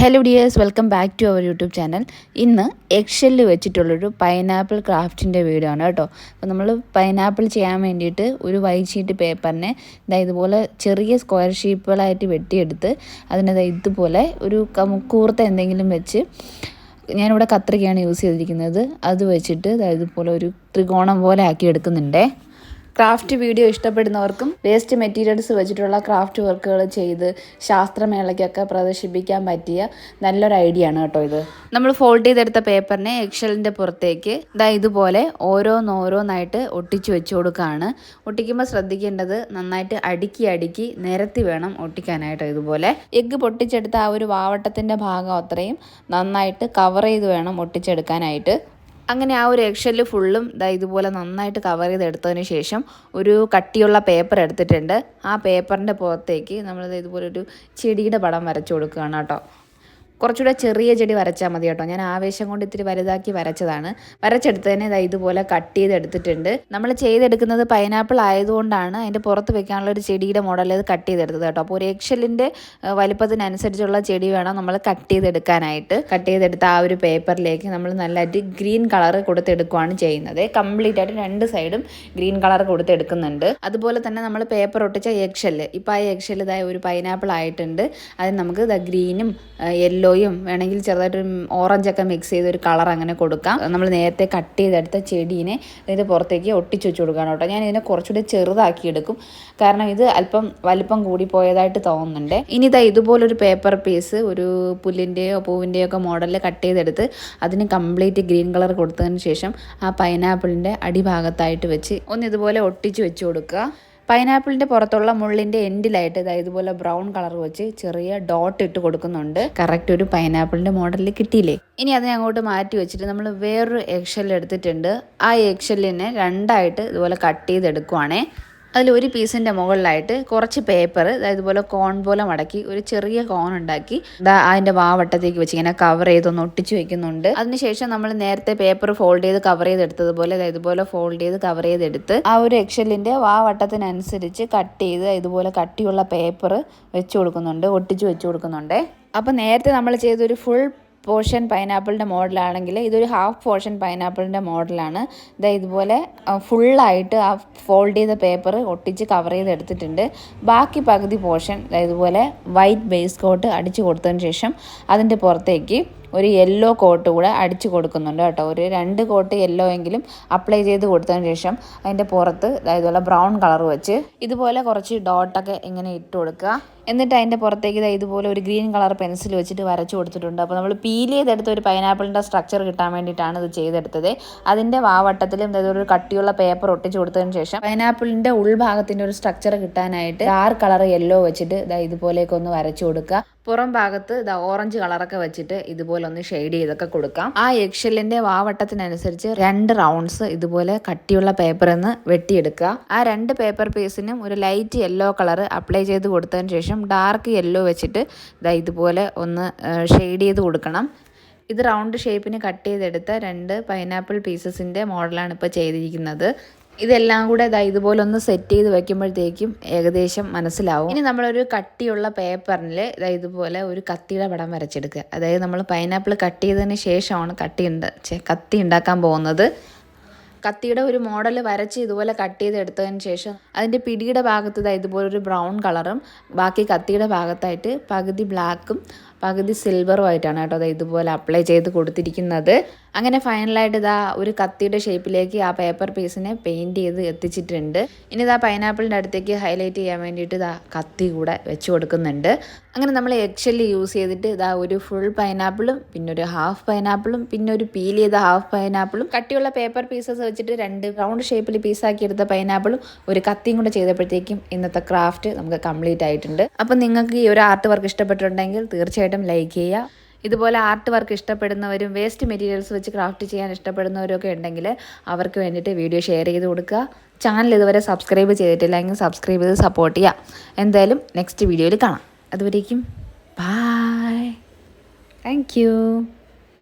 Hello dears, welcome back to our YouTube channel. ഇന്ന് eggshell വെച്ചിട്ടുള്ളൊരു pineapple ക്രാഫ്റ്റിൻ്റെ video ആണ് കേട്ടോ. അപ്പോൾ നമ്മൾ പൈനാപ്പിൾ ചെയ്യാൻ വേണ്ടിയിട്ട് ഒരു വൈറ്റ് ഷീറ്റ് പേപ്പറിനെ ഇതുപോലെ ചെറിയ സ്ക്വയർ ഷേപ്പുകളായിട്ട് വെട്ടിയെടുത്ത് അതിനത് ഇതുപോലെ ഒരു കൂർത്ത എന്തെങ്കിലും വെച്ച്, ഞാനിവിടെ കത്രികയാണ് യൂസ് ചെയ്തിരിക്കുന്നത്, അത് വെച്ചിട്ട് ഇതുപോലെ ഒരു ത്രികോണം പോലെ ആക്കി എടുക്കുന്നുണ്ടേ. ക്രാഫ്റ്റ് വീഡിയോ ഇഷ്ടപ്പെടുന്നവർക്കും വേസ്റ്റ് മെറ്റീരിയൽസ് വെച്ചിട്ടുള്ള ക്രാഫ്റ്റ് വർക്കുകൾ ചെയ്ത് ശാസ്ത്രമേളയ്ക്കൊക്കെ പ്രദർശിപ്പിക്കാൻ പറ്റിയ നല്ലൊരു ഐഡിയ ആണ് കേട്ടോ ഇത്. നമ്മൾ ഫോൾഡ് ചെയ്തെടുത്ത പേപ്പറിനെ എഗ്ഷെല്ലിൻ്റെ പുറത്തേക്ക് ഇതുപോലെ ഓരോന്നായിട്ട് ഒട്ടിച്ച് വെച്ച് കൊടുക്കുകയാണ്. ഒട്ടിക്കുമ്പോൾ ശ്രദ്ധിക്കേണ്ടത് നന്നായിട്ട് അടുക്കി നിരത്തി വേണം ഒട്ടിക്കാനായിട്ട്. ഇതുപോലെ എഗ്ഗ് പൊട്ടിച്ചെടുത്ത ആ ഒരു വാവട്ടത്തിൻ്റെ ഭാഗം അത്രയും നന്നായിട്ട് കവർ ചെയ്ത് വേണം ഒട്ടിച്ചെടുക്കാനായിട്ട്. അങ്ങനെ ആ ഒരു എഗ്ഷെല്ല് ഫുള്ളും ഇതുപോലെ നന്നായിട്ട് കവർ ചെയ്തെടുത്തതിന് ശേഷം ഒരു കട്ടിയുള്ള പേപ്പർ എടുത്തിട്ടുണ്ട്. ആ പേപ്പറിൻ്റെ പുറത്തേക്ക് നമ്മൾ ഇതുപോലെ ഒരു ചെടിയുടെ പടം വരച്ചു കൊടുക്കുകയാണ് കേട്ടോ. കുറച്ചുകൂടെ ചെറിയ ചെടി വരച്ചാൽ മതി കേട്ടോ. ഞാൻ ആവേശം കൊണ്ട് ഇത്തിരി വലുതാക്കി വരച്ചതാണ്. വരച്ചെടുത്തതിനെ ഇതുപോലെ കട്ട് ചെയ്തെടുത്തിട്ടുണ്ട്. നമ്മൾ ചെയ്തെടുക്കുന്നത് പൈനാപ്പിൾ ആയതുകൊണ്ടാണ് അതിൻ്റെ പുറത്ത് വെക്കാനുള്ള ഒരു ചെടിയുടെ മോഡൽ ഇത് കട്ട് ചെയ്തെടുത്തത് കേട്ടോ. അപ്പോൾ ഒരു എഗ്ഷെല്ലിൻ്റെ വലിപ്പത്തിനനുസരിച്ചുള്ള ചെടി വേണം നമ്മൾ കട്ട് ചെയ്തെടുക്കാനായിട്ട്. കട്ട് ചെയ്തെടുത്ത ആ ഒരു പേപ്പറിലേക്ക് നമ്മൾ നല്ലതായിട്ട് ഗ്രീൻ കളർ കൊടുത്തെടുക്കുകയാണ് ചെയ്യുന്നത്. കംപ്ലീറ്റ് ആയിട്ട് രണ്ട് സൈഡും ഗ്രീൻ കളർ കൊടുത്തെടുക്കുന്നുണ്ട്. അതുപോലെ തന്നെ നമ്മൾ പേപ്പർ ഒട്ടിച്ച എഗ്ഷെല്ല്, ഇപ്പോൾ ആ എഗ്ഷെല്ല് ഒരു പൈനാപ്പിൾ ആയിട്ടുണ്ട്. അതിന് നമുക്ക് ഗ്രീനും യെല്ലോയും വേണമെങ്കിൽ ചെറുതായിട്ട് ഓറഞ്ചൊക്കെ മിക്സ് ചെയ്ത് ഒരു കളർ അങ്ങനെ കൊടുക്കാം. നമ്മൾ നേരത്തെ കട്ട് ചെയ്തെടുത്ത ചെടീനെ ഇതിൻ്റെ പുറത്തേക്ക് ഒട്ടിച്ച് വെച്ച് കൊടുക്കണം കേട്ടോ. ഞാൻ ഇതിനെ കുറച്ചുകൂടി ചെറുതാക്കി എടുക്കും, കാരണം ഇത് അല്പം വലിപ്പം കൂടി പോയതായിട്ട് തോന്നുന്നുണ്ട്. ഇനി ഇതുപോലൊരു പേപ്പർ പീസ് ഒരു പുല്ലിൻ്റെയോ പൂവിൻ്റെയോ ഒക്കെ മോഡലിൽ കട്ട് ചെയ്തെടുത്ത് അതിന് കംപ്ലീറ്റ് ഗ്രീൻ കളർ കൊടുത്തതിന് ശേഷം ആ പൈനാപ്പിളിൻ്റെ അടിഭാഗത്തായിട്ട് വെച്ച് ഒന്ന് ഇതുപോലെ ഒട്ടിച്ച് വെച്ച് കൊടുക്കുക. പൈനാപ്പിളിൻ്റെ പുറത്തുള്ള മുള്ളിൻ്റെ എൻഡിലായിട്ട് ഇതുപോലെ ബ്രൗൺ കളർ വെച്ച് ചെറിയ ഡോട്ട് ഇട്ട് കൊടുക്കുന്നുണ്ട്. കറക്റ്റ് ഒരു പൈനാപ്പിളിൻ്റെ മോഡലിൽ കിട്ടിയില്ലേ. ഇനി അതിനെ അങ്ങോട്ട് മാറ്റി വെച്ചിട്ട് നമ്മൾ വേറൊരു എഗ്ഷെല്ല് എടുത്തിട്ടുണ്ട്. ആ എഗ്ഷെല്ലിനെ രണ്ടായിട്ട് ഇതുപോലെ കട്ട് ചെയ്തെടുക്കുവാണേ. അതിലൊരു പീസിൻ്റെ മുകളിലായിട്ട് കുറച്ച് പേപ്പർ ഇതുപോലെ കോൺ പോലെ മടക്കി ഒരു ചെറിയ കോൺ ഉണ്ടാക്കി അതിൻ്റെ വാവട്ടത്തേക്ക് വെച്ച് ഇങ്ങനെ കവർ ചെയ്തൊന്ന് ഒട്ടിച്ച് വെക്കുന്നുണ്ട്. അതിനുശേഷം നമ്മൾ നേരത്തെ പേപ്പർ ഫോൾഡ് ചെയ്ത് കവർ ചെയ്തെടുത്തതുപോലെ ഇതുപോലെ ഫോൾഡ് ചെയ്ത് കവർ ചെയ്തെടുത്ത് ആ ഒരു എഗ്ഷെല്ലിൻ്റെ വാവട്ടത്തിനനുസരിച്ച് കട്ട് ചെയ്ത് ഇതുപോലെ കട്ടിയുള്ള പേപ്പർ വെച്ച് കൊടുക്കുന്നുണ്ട്, ഒട്ടിച്ച് വെച്ച് കൊടുക്കുന്നുണ്ട്. അപ്പോൾ നേരത്തെ നമ്മൾ ചെയ്തൊരു ഫുൾ പോർഷൻ പൈനാപ്പിളിൻ്റെ മോഡലാണെങ്കിൽ ഇതൊരു ഹാഫ് പോർഷൻ പൈനാപ്പിളിൻ്റെ മോഡലാണ്. ഇതുപോലെ ഫുള്ളായിട്ട് ആ ഫോൾഡ് ചെയ്ത പേപ്പർ ഒട്ടിച്ച് കവർ ചെയ്തെടുത്തിട്ടുണ്ട്. ബാക്കി പകുതി പോർഷൻ ഇതുപോലെ വൈറ്റ് ബേസ് കോട്ട് അടിച്ചു കൊടുത്തതിന് ശേഷം അതിൻ്റെ പുറത്തേക്ക് ഒരു യെല്ലോ കോട്ട് കൂടെ അടിച്ചു കൊടുക്കുന്നുണ്ട് കേട്ടോ. ഒരു 2 കോട്ട് യെല്ലോ എങ്കിലും അപ്ലൈ ചെയ്ത് കൊടുത്തതിന് ശേഷം അതിൻ്റെ പുറത്ത് ഇതുപോലെ ബ്രൗൺ കളർ വെച്ച് ഇതുപോലെ കുറച്ച് ഡോട്ടൊക്കെ ഇങ്ങനെ ഇട്ട് കൊടുക്കുക. എന്നിട്ട് അതിൻ്റെ പുറത്തേക്ക് ഇതുപോലെ ഒരു ഗ്രീൻ കളർ പെൻസിൽ വെച്ചിട്ട് വരച്ചു കൊടുത്തിട്ടുണ്ട്. അപ്പോൾ നമ്മൾ പീൽ ചെയ്തെടുത്ത ഒരു പൈനാപ്പിളിൻ്റെ സ്ട്രക്ചർ കിട്ടാൻ വേണ്ടിയിട്ടാണ് ഇത് ചെയ്തെടുത്തത്. അതിൻ്റെ വാവട്ടത്തിലും ഒരു കട്ടിയുള്ള പേപ്പർ ഒട്ടിച്ചു കൊടുത്തതിന് ശേഷം പൈനാപ്പിളിൻ്റെ ഉൾഭാഗത്തിൻ്റെ ഒരു സ്ട്രക്ചർ കിട്ടാനായിട്ട് ഡാർക്ക് കളർ യെല്ലോ വെച്ചിട്ട് ഇതുപോലെയൊക്കെ വരച്ചു കൊടുക്കുക. പുറം ഭാഗത്ത് ഓറഞ്ച് കളറൊക്കെ വെച്ചിട്ട് ഇതുപോലെ ഒന്ന് ഷെയ്ഡ് ചെയ്തൊക്കെ കൊടുക്കാം. ആ എഗ്ഷെല്ലിൻ്റെ വാവട്ടത്തിനനുസരിച്ച് 2 റൗണ്ട്സ് ഇതുപോലെ കട്ടിയുള്ള പേപ്പറിൽ നിന്ന് വെട്ടിയെടുക്കുക. ആ 2 പേപ്പർ പീസിനും ഒരു ലൈറ്റ് യെല്ലോ കളർ അപ്ലൈ ചെയ്ത് കൊടുത്തതിന് ശേഷം ഡാർക്ക് യെല്ലോ വെച്ചിട്ട് ഇതുപോലെ ഒന്ന് ഷെയ്ഡ് ചെയ്ത് കൊടുക്കണം. ഇത് റൗണ്ട് ഷേപ്പിന് കട്ട് ചെയ്തെടുത്ത 2 പൈനാപ്പിൾ പീസസിൻ്റെ മോഡലാണ് ഇപ്പോൾ ചെയ്തിരിക്കുന്നത്. ഇതെല്ലാം കൂടെ ഇതുപോലെ ഒന്ന് സെറ്റ് ചെയ്ത് വെക്കുമ്പോഴത്തേക്കും ഏകദേശം മനസ്സിലാവും. ഇനി നമ്മളൊരു കട്ടിയുള്ള പേപ്പറിൽ ഇതുപോലെ ഒരു കത്തിയുടെ പടം വരച്ചെടുക്കുക. അതായത് നമ്മൾ പൈനാപ്പിൾ കട്ട് ചെയ്തതിന് ശേഷമാണ് കത്തി ഉണ്ടാക്കാൻ പോകുന്നത്. കത്തിയുടെ ഒരു മോഡൽ വരച്ച് ഇതുപോലെ കട്ട് ചെയ്തെടുത്തതിന് ശേഷം അതിൻ്റെ പിടിയുടെ ഭാഗത്ത് ഇതുപോലൊരു ബ്രൗൺ കളറും ബാക്കി കത്തിയുടെ ഭാഗത്തായിട്ട് പകുതി ബ്ലാക്കും പകുതി സിൽവറും ആയിട്ടാണ് കേട്ടോ ഇതുപോലെ അപ്ലൈ ചെയ്ത് കൊടുത്തിരിക്കുന്നത്. അങ്ങനെ ഫൈനലായിട്ട് ഒരു കത്തിയുടെ ഷേപ്പിലേക്ക് ആ പേപ്പർ പീസിനെ പെയിൻറ്റ് ചെയ്ത് എത്തിച്ചിട്ടുണ്ട്. ഇനി പൈനാപ്പിളിൻ്റെ അടുത്തേക്ക് ഹൈലൈറ്റ് ചെയ്യാൻ വേണ്ടിയിട്ട് കത്തി കൂടെ വെച്ച് കൊടുക്കുന്നുണ്ട്. അങ്ങനെ നമ്മൾ എഗ്ഷെല്ല് യൂസ് ചെയ്തിട്ട് ഒരു ഫുൾ പൈനാപ്പിളും പിന്നെ ഒരു ഹാഫ് പൈനാപ്പിളും പിന്നെ ഒരു പീൽ ചെയ്ത ഹാഫ് പൈനാപ്പിളും കട്ടിയുള്ള പേപ്പർ പീസസ് വെച്ചിട്ട് 2 റൗണ്ട് ഷേപ്പിൽ പീസാക്കി എടുത്ത പൈനാപ്പിളും ഒരു കത്തിയും കൂടെ ചെയ്തപ്പോഴത്തേക്കും ഇന്നത്തെ ക്രാഫ്റ്റ് നമുക്ക് കംപ്ലീറ്റ് ആയിട്ടുണ്ട്. അപ്പം നിങ്ങൾക്ക് ഈ ഒരു ആർട്ട് വർക്ക് ഇഷ്ടപ്പെട്ടിട്ടുണ്ടെങ്കിൽ തീർച്ചയായിട്ടും ലൈക്ക് ചെയ്യുക. ഇതുപോലെ ആർട്ട് വർക്ക് ഇഷ്ടപ്പെടുന്നവരും വേസ്റ്റ് മെറ്റീരിയൽസ് വെച്ച് ക്രാഫ്റ്റ് ചെയ്യാൻ ഇഷ്ടപ്പെടുന്നവരും ഒക്കെ ഉണ്ടെങ്കിൽ അവർക്ക് വേണ്ടിയിട്ട് വീഡിയോ ഷെയർ ചെയ്ത് കൊടുക്കുക. ചാനൽ ഇതുവരെ സബ്സ്ക്രൈബ് ചെയ്തിട്ടില്ലെങ്കിൽ സബ്സ്ക്രൈബ് ചെയ്ത് സപ്പോർട്ട് ചെയ്യുക. എന്തായാലും നെക്സ്റ്റ് വീഡിയോയിൽ കാണാം. അതുവരേക്കും ബൈ. Thank you.